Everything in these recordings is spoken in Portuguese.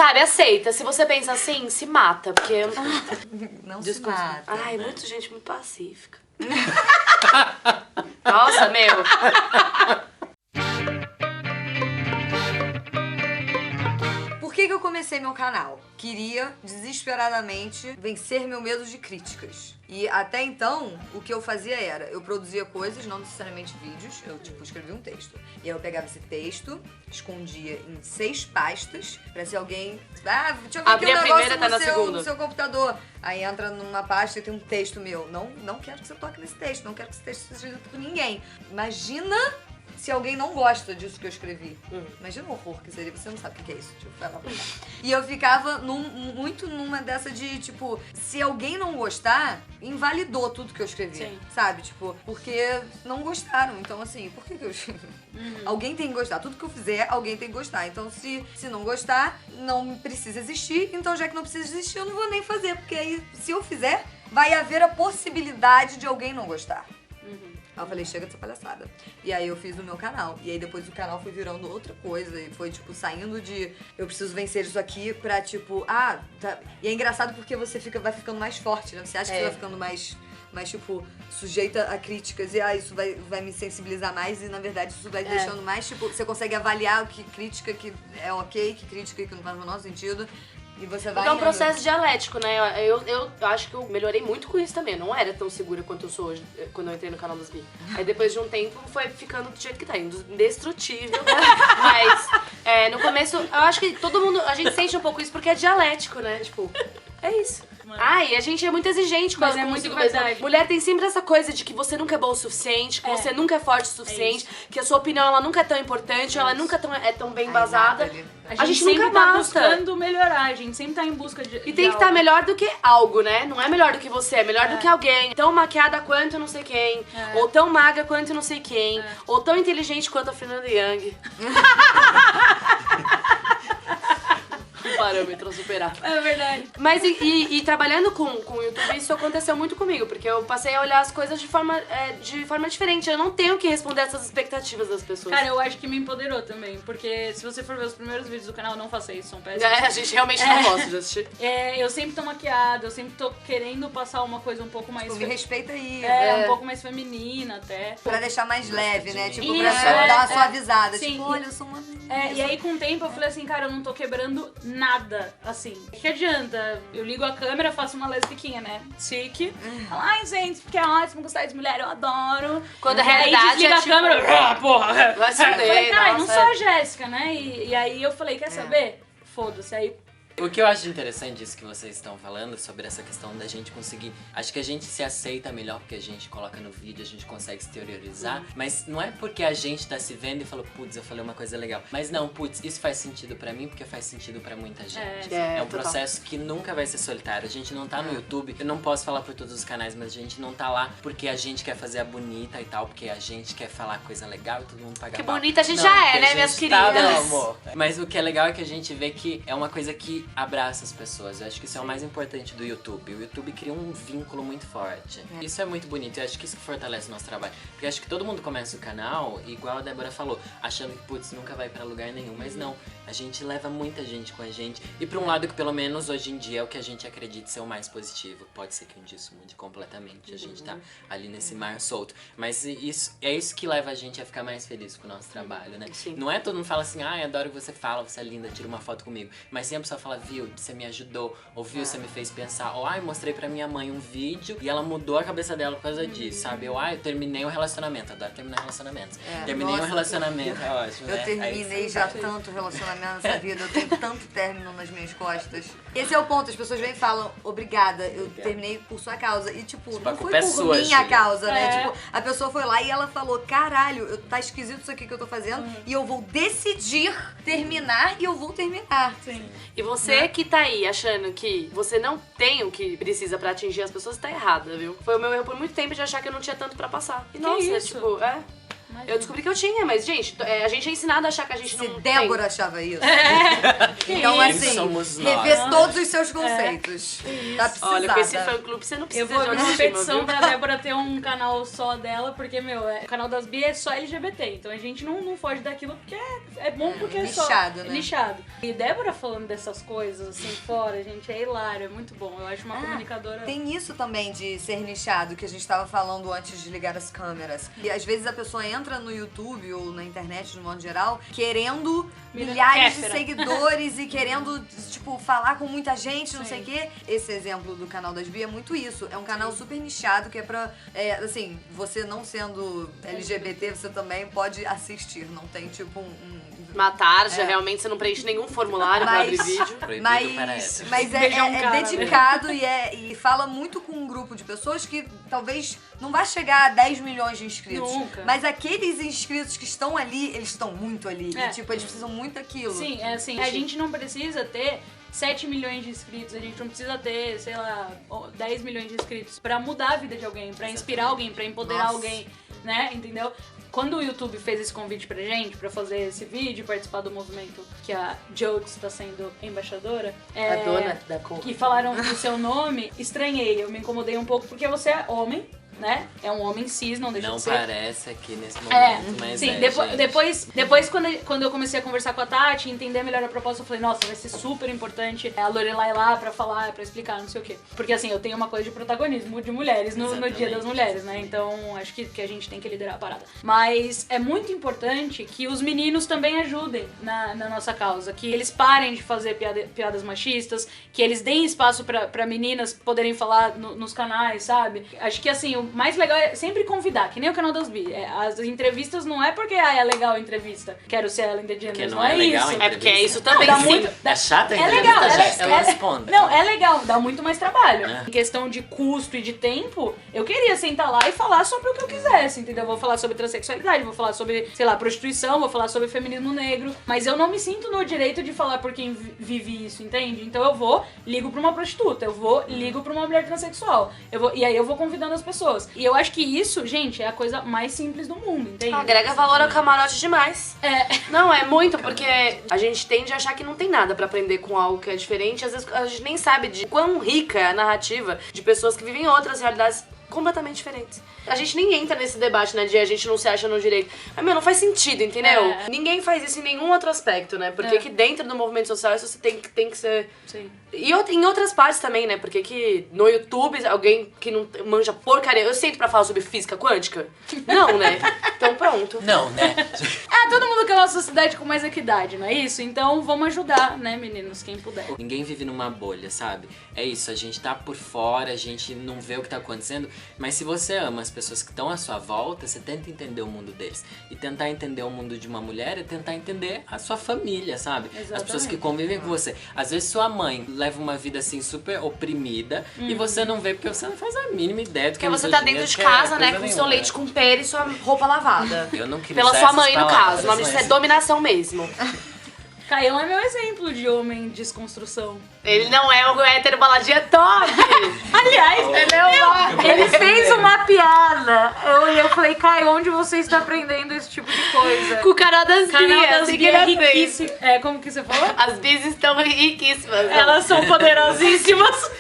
sabe, aceita. Se você pensa assim, se mata, porque... Não Desculpa. se mata. Ai, muita gente muito pacífica. Nossa, meu. Por que eu comecei meu canal? Queria, desesperadamente, vencer meu medo de críticas. E até então, o que eu fazia era, eu produzia coisas, não necessariamente vídeos, eu, tipo, escrevia um texto. E aí eu pegava esse texto, escondia em 6 pastas, pra se alguém... Ah, deixa eu ver aqui Abrir um a negócio primeira, tá na no segunda. seu computador. Aí entra numa pasta e tem um texto meu. Não quero que você toque nesse texto, não quero que esse texto seja lido por ninguém. Imagina... se alguém não gosta disso que eu escrevi. Imagina o horror que seria, você não sabe o que é isso. Tipo, vai lá pra cá. E eu ficava muito numa dessa de, tipo, se alguém não gostar, invalidou tudo que eu escrevi. Sim. Sabe? Tipo, porque não gostaram. Então, assim, por que eu escrevi? Alguém tem que gostar. Tudo que eu fizer, alguém tem que gostar. Então, se não gostar, não precisa existir. Então, já que não precisa existir, eu não vou nem fazer. Porque aí, se eu fizer, vai haver a possibilidade de alguém não gostar. Aí eu falei, chega dessa palhaçada. E aí eu fiz o meu canal. E aí depois o canal foi virando outra coisa. E foi, tipo, saindo de eu preciso vencer isso aqui pra, tipo, tá. E é engraçado porque você vai ficando mais forte, né? Você acha que você vai ficando mais, tipo, sujeita a críticas. E isso vai me sensibilizar mais. E na verdade isso vai deixando mais, tipo, você consegue avaliar o que crítica que é ok, que crítica que não faz o menor sentido. E você vai. Porque é um processo dialético, né? Eu acho que eu melhorei muito com isso também. Eu não era tão segura quanto eu sou hoje, quando eu entrei no canal dos Bi. Aí depois de um tempo foi ficando do jeito que tá, indestrutível. Mas no começo, eu acho que todo mundo, a gente sente um pouco isso porque é dialético, né? Tipo, é isso. Ai, a gente é muito exigente com Mas é muito verdade. Mulher tem sempre essa coisa de que você nunca é bom o suficiente, que você nunca é forte o suficiente, que a sua opinião ela nunca é tão importante, ela nunca é tão bem embasada. A gente sempre nunca tá basta. buscando melhorar, a gente sempre tá em busca de. E tem que estar melhor do que algo, né? Não é melhor do que você, é melhor do que alguém. Tão maquiada quanto não sei quem. Ou tão magra quanto não sei quem. Ou tão inteligente quanto a Fernanda Young. Um parâmetro a superar. É verdade. Mas e trabalhando com o YouTube, isso aconteceu muito comigo, porque eu passei a olhar as coisas de forma diferente. Eu não tenho que responder essas expectativas das pessoas. Cara, eu acho que me empoderou também, porque se você for ver os primeiros vídeos do canal, não faça isso, são péssimos. A gente realmente não gosta de assistir. Eu sempre tô maquiada, eu sempre tô querendo passar uma coisa um pouco mais... Tipo, me respeita aí. um pouco mais feminina até. Pra deixar mais leve, né? Tipo, Isso, pra dar uma suavizada. Sim. Tipo, olha, eu sou uma... E aí com o tempo eu falei assim, cara, eu não tô quebrando nada, assim. O que adianta? Eu ligo a câmera, faço uma lesbiquinha, né? Chique. Falo, ai, gente, porque é ótimo gostar de mulher, eu adoro. Quando a E aí realidade desliga é a câmera, porra. Vai se Eu falei, fuder, cara, eu não nossa, sou a Jéssica, né? E aí eu falei, quer saber? Foda-se. Aí O que eu acho interessante isso que vocês estão falando sobre essa questão da gente conseguir... Acho que a gente se aceita melhor porque a gente coloca no vídeo, a gente consegue exteriorizar. Mas não é porque a gente tá se vendo e falou, putz, eu falei uma coisa legal. Mas não, putz, isso faz sentido pra mim porque faz sentido pra muita gente. É um total. processo que nunca vai ser solitário. A gente não tá no YouTube, eu não posso falar por todos os canais, mas a gente não tá lá porque a gente quer fazer a bonita e tal, porque a gente quer falar coisa legal e todo mundo paga Que pau. bonita a gente Não, já é, porque a né, gente minhas tá, queridas? meu amor. Mas o que é legal é que a gente vê que é uma coisa que abraça as pessoas. Eu acho que isso é o mais importante do YouTube. O YouTube cria um vínculo muito forte. Isso é muito bonito e acho que isso que fortalece o nosso trabalho. Porque acho que todo mundo começa o canal, igual a Débora falou, achando que, putz, nunca vai pra lugar nenhum. Mas não, a gente leva muita gente com a gente. E pra um lado que pelo menos hoje em dia é o que a gente acredita ser o mais positivo. Pode ser que um dia isso mude completamente. A gente tá ali nesse mar solto. Mas é isso que leva a gente a ficar mais feliz com o nosso trabalho, né? Sim. Não é todo mundo fala assim, ai, adoro o que você fala, você é linda, tira uma foto comigo. Mas sempre a pessoa fala, viu, você me ajudou, ou viu, você me fez pensar, ou ai, mostrei pra minha mãe um vídeo e ela mudou a cabeça dela por causa disso, sabe? Ou ai, eu terminei um relacionamento, adoro terminar relacionamentos. Terminei um relacionamento, é ótimo, né? Eu terminei já tanto relacionamento nessa vida, eu tenho tanto término nas minhas costas. Esse é o ponto, as pessoas vêm e falam, obrigada, eu terminei por sua causa. E tipo, Tipo, não a foi culpa é por sua, minha Júlia. causa, né? Tipo, a pessoa foi lá e ela falou, caralho, tá esquisito isso aqui que eu tô fazendo e eu vou decidir terminar e eu vou terminar. sim. E você que tá aí achando que você não tem o que precisa pra atingir as pessoas, tá errada, viu? Foi o meu erro por muito tempo de achar que eu não tinha tanto pra passar. E nossa, isso? tipo, Eu descobri que eu tinha, mas, gente, a gente é ensinado a achar que a gente Se não Débora tem. achava isso. Que Então, isso? assim, somos nós. rever todos os seus conceitos. Tá precisada. Olha, com esse fã-clube você não Eu precisa vou de abrir uma autoestima, petição viu? pra Débora ter um canal só dela, porque, o canal das Bi é só LGBT, então a gente não foge daquilo porque é bom porque é só... nichado, né? Nichado. E Débora falando dessas coisas, assim, fora, gente, é hilário, é muito bom. Eu acho uma comunicadora... Tem isso também de ser nichado, que a gente tava falando antes de ligar as câmeras. E às vezes a pessoa entra no YouTube ou na internet, de modo geral, querendo milhares de Kéfera. seguidores e querendo, tipo, falar com muita gente, não sei o quê. Esse exemplo do canal das Bi é muito isso. É um canal super nichado que é pra, assim, você não sendo LGBT, você também pode assistir. Não tem, tipo, Uma tarja, realmente você não preenche nenhum formulário pra abrir vídeo. Proibido para essa. Mas Beijar um cara, dedicado e fala muito com um grupo de pessoas que talvez não vai chegar a 10 milhões de inscritos. Nunca. Mas aqueles inscritos que estão ali, eles estão muito ali. É. E, tipo, eles precisam muito daquilo. Sim, é assim, a gente não precisa ter 7 milhões de inscritos, a gente não precisa ter, sei lá, 10 milhões de inscritos pra mudar a vida de alguém, pra inspirar alguém, pra empoderar Nossa. alguém, né? Entendeu? Quando o YouTube fez esse convite pra gente, pra fazer esse vídeo, participar do movimento que a Jokes está sendo embaixadora, A dona da conta. que falaram o seu nome, estranhei, eu me incomodei um pouco porque você é homem, né? É um homem cis, não deixa Não de ser. parece aqui nesse momento, mas sim, gente. depois quando eu comecei a conversar com a Tati, entender melhor a proposta, eu falei, nossa, vai ser super importante a Lorelai lá pra falar, pra explicar, não sei o quê. Porque assim, eu tenho uma coisa de protagonismo de mulheres no Dia das Mulheres, né? Então acho que a gente tem que liderar a parada. Mas é muito importante que os meninos também ajudem na nossa causa, que eles parem de fazer piadas machistas, que eles deem espaço pra meninas poderem falar nos canais, sabe? Acho que assim, o mais legal é sempre convidar, que nem o canal das Bi. As entrevistas não é porque é legal a entrevista, quero ser Ellen DeGeneres, Porque não é legal isso. a É porque é isso também, Dá sim. muito- É chata a É entrevista, legal, Jéssica, ela responde. Não, é legal, dá muito mais trabalho. É. Em questão de custo e de tempo, eu queria sentar lá e falar sobre o que eu quisesse, entendeu? Vou falar sobre transexualidade, vou falar sobre, sei lá, prostituição, vou falar sobre feminismo negro, mas eu não me sinto no direito de falar por quem vive isso, entende? Então eu vou, ligo pra uma prostituta, eu vou, ligo pra uma mulher transexual, e aí eu vou convidando as pessoas. E eu acho que isso, gente, é a coisa mais simples do mundo, entende? Agrega valor ao camarote demais. É. Não, é muito, porque a gente tende a achar que não tem nada pra aprender com algo que é diferente. Às vezes a gente nem sabe de quão rica é a narrativa de pessoas que vivem outras realidades completamente diferentes. A gente nem entra nesse debate, né, de a gente não se acha no direito. Mas, meu, não faz sentido, entendeu? É. Ninguém faz isso em nenhum outro aspecto, né? Porque que dentro do movimento social isso você tem que ser... Sim. E em outras partes também, né? Porque que no YouTube, alguém que não manja porcaria... Eu sento pra falar sobre física quântica? Não, né? Então pronto. Não, né? Todo mundo quer uma sociedade com mais equidade, não é isso? Então vamos ajudar, né, meninos, quem puder. Ninguém vive numa bolha, sabe? É isso, a gente tá por fora, a gente não vê o que tá acontecendo, mas se você ama as pessoas que estão à sua volta, você tenta entender o mundo deles. E tentar entender o mundo de uma mulher é tentar entender a sua família, sabe? As pessoas Exatamente. que convivem com você. Às vezes sua mãe leva uma vida assim super oprimida e você não vê porque você não faz a mínima ideia do que Porque é você tá dentro de casa, né, com seu leite com pera e sua roupa lavada. Eu não queria Pela usar sua essas mãe, no palavras, caso. O nome disso é mas- dominação mesmo. Caião é meu exemplo de homem de desconstrução. Ele não é um hétero baladinha top! Aliás, ele fez uma piada. Eu olhei e falei, Caio, onde você está aprendendo esse tipo de coisa? Com o canal das Canal bias, das assim que Bi é ele fez. riquíssimo. É, como que você falou? As bis estão riquíssimas. Elas são poderosíssimas.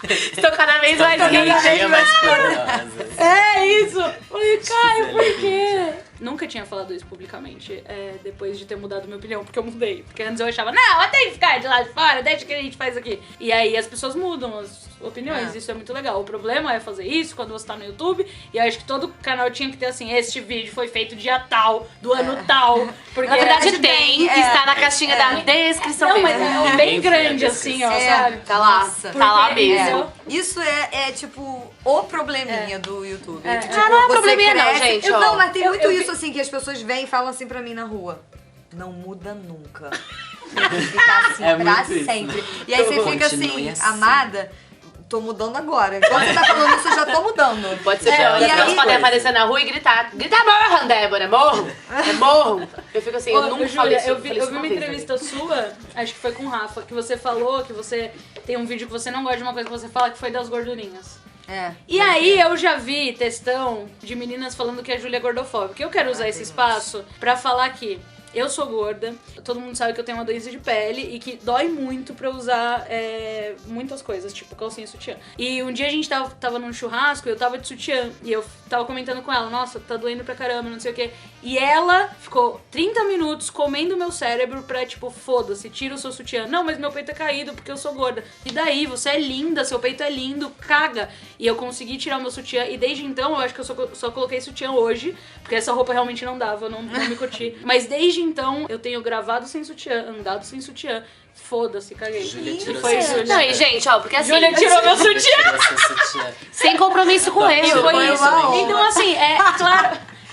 estão cada vez mais Cada dia ricas. mais poderosas. É isso. Falei, Caio, por quê? Nunca tinha falado isso publicamente, depois de ter mudado minha opinião, porque eu mudei. Porque antes eu achava, não, até ficar de lá de fora, deixa que a gente faz aqui. E aí as pessoas mudam as opiniões, isso é muito legal. O problema é fazer isso quando você tá no YouTube, e eu acho que todo canal tinha que ter assim, este vídeo foi feito dia tal, do ano tal. Porque Na verdade tem, está na caixinha da descrição Não, mas mesmo. é bem Enfim, grande a assim, ó, É. sabe? Tá lá, Nossa. tá lá Porque- mesmo. Isso é tipo o probleminha do YouTube. É. Tipo, Ah, não é você probleminha não, gente, ó. Não, mas tem Eu- muito eu isso assim, que as pessoas vêm e falam assim pra mim na rua. Não muda nunca. Tem que ficar assim É pra muito isso, sempre. E aí você fica Continue assim, assim. amada, tô mudando agora. Enquanto você tá falando isso, eu já tô mudando. Pode ser É, pior. e As pessoas aí- podem aparecer na rua e gritar. Grita morram, Débora, morram. É morram. Eu fico assim, eu nunca Júlia, falei isso. eu vi falei isso uma vez, entrevista sua, acho que foi com o Rafa, que você falou que você tem um vídeo que você não gosta de uma coisa que você fala, que foi das gordurinhas. E aí eu já vi textão de meninas falando que a Júlia é gordofóbica. Eu quero usar esse espaço pra falar que eu sou gorda, todo mundo sabe que eu tenho uma doença de pele e que dói muito pra usar muitas coisas, tipo calcinha e sutiã. E um dia a gente tava num churrasco e eu tava de sutiã e eu tava comentando com ela, nossa, tá doendo pra caramba, não sei o quê. E ela ficou 30 minutos comendo meu cérebro pra, tipo, foda-se, tira o seu sutiã. Não, mas meu peito é caído porque eu sou gorda. E daí? Você é linda, seu peito é lindo, caga. E eu consegui tirar o meu sutiã e desde então eu acho que eu só coloquei sutiã hoje, porque essa roupa realmente não dava, eu não me curti. Mas desde então eu tenho gravado sem sutiã, andado sem sutiã. Foda-se, caguei. Júlia tirou Foi seu Júlia. Não, e gente, ó, porque assim... Júlia tirou meu sutiã! Tirou seu sutiã. Sem compromisso com ele. Tirou Foi meu isso. sutiã. Então, assim,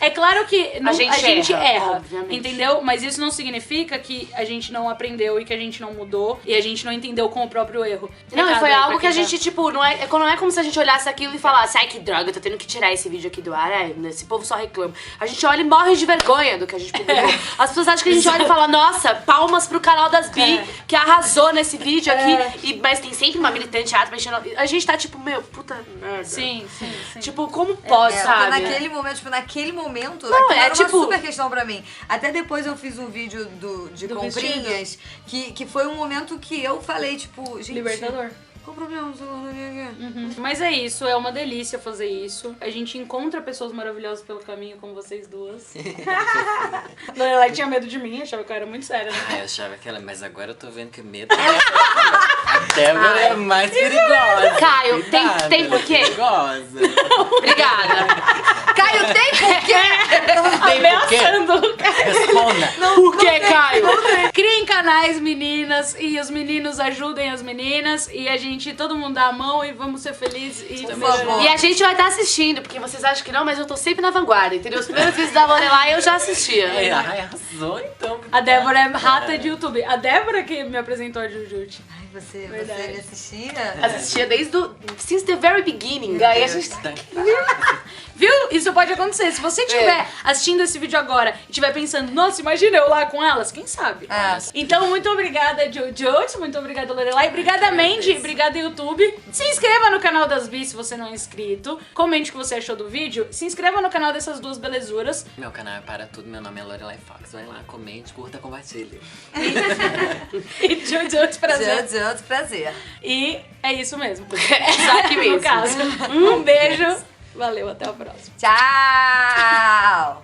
é claro que A gente erra, obviamente. entendeu? Mas isso não significa que a gente não aprendeu e que a gente não mudou e a gente não entendeu com o próprio erro. Não, e Recado foi aí pra algo que a quem tá- gente, tipo, não é como se a gente olhasse aquilo e falasse, ai, que droga, eu tô tendo que tirar esse vídeo aqui do ar, ai, esse povo só reclama. A gente olha e morre de vergonha do que a gente publicou. As pessoas acham que a gente olha e fala, nossa, palmas pro canal das Bi, que arrasou nesse vídeo aqui, mas tem sempre uma militante ata mexendo. A gente tá tipo, meu, puta merda. Sim. Tipo, como pode, sabe? Naquele momento, Não, aquilo era tipo- uma super questão pra mim. Até depois eu fiz um vídeo de Do comprinhas, que foi um momento que eu falei, tipo, gente... Libertador. Qual o problema? Você não sabia aqui? Mas é isso, é uma delícia fazer isso. A gente encontra pessoas maravilhosas pelo caminho, como vocês duas. Ela tinha medo de mim, achava que eu era muito séria, né? Eu achava que ela, mas agora eu tô vendo que medo. A Débora é mais perigosa. Caio, tem Cuidado, ela é porquê? perigosa. Obrigada. Caio, tem porquê? Tem porquê? Ameaçando. Responda. Por que, Caio? Criem canais, meninas, e os meninos ajudem as meninas, e a gente, todo mundo dá a mão e vamos ser felizes e Por melhorar. favor. E a gente vai estar assistindo, porque vocês acham que não, mas eu tô sempre na vanguarda, entendeu? Os primeiros vídeos da Lorelai eu já assistia. Ai, arrasou então. A Débora é rata de YouTube. A Débora que me apresentou a Jujute. Ai, você Verdade. me assistia? Assistia desde since the very beginning. Aí a gente... Viu? Isso pode acontecer. Se você estiver assistindo esse vídeo agora e estiver pensando, nossa, imagina eu lá com elas, quem sabe? Então, muito obrigada, Jujute. Muito obrigada, Lorelai. Obrigada, Mandy. Obrigada, YouTube. Se inscreva no canal das Bi se você não é inscrito. Comente o que você achou do vídeo. Se inscreva no canal dessas duas belezuras. Meu canal é para tudo, meu nome é Lorelai Fox. Vai lá, comente, curta, compartilhe. E Jujute, prazer. Prazer. E é isso mesmo. Exato No mesmo. caso. Um beijo. Valeu, até o próximo. Tchau!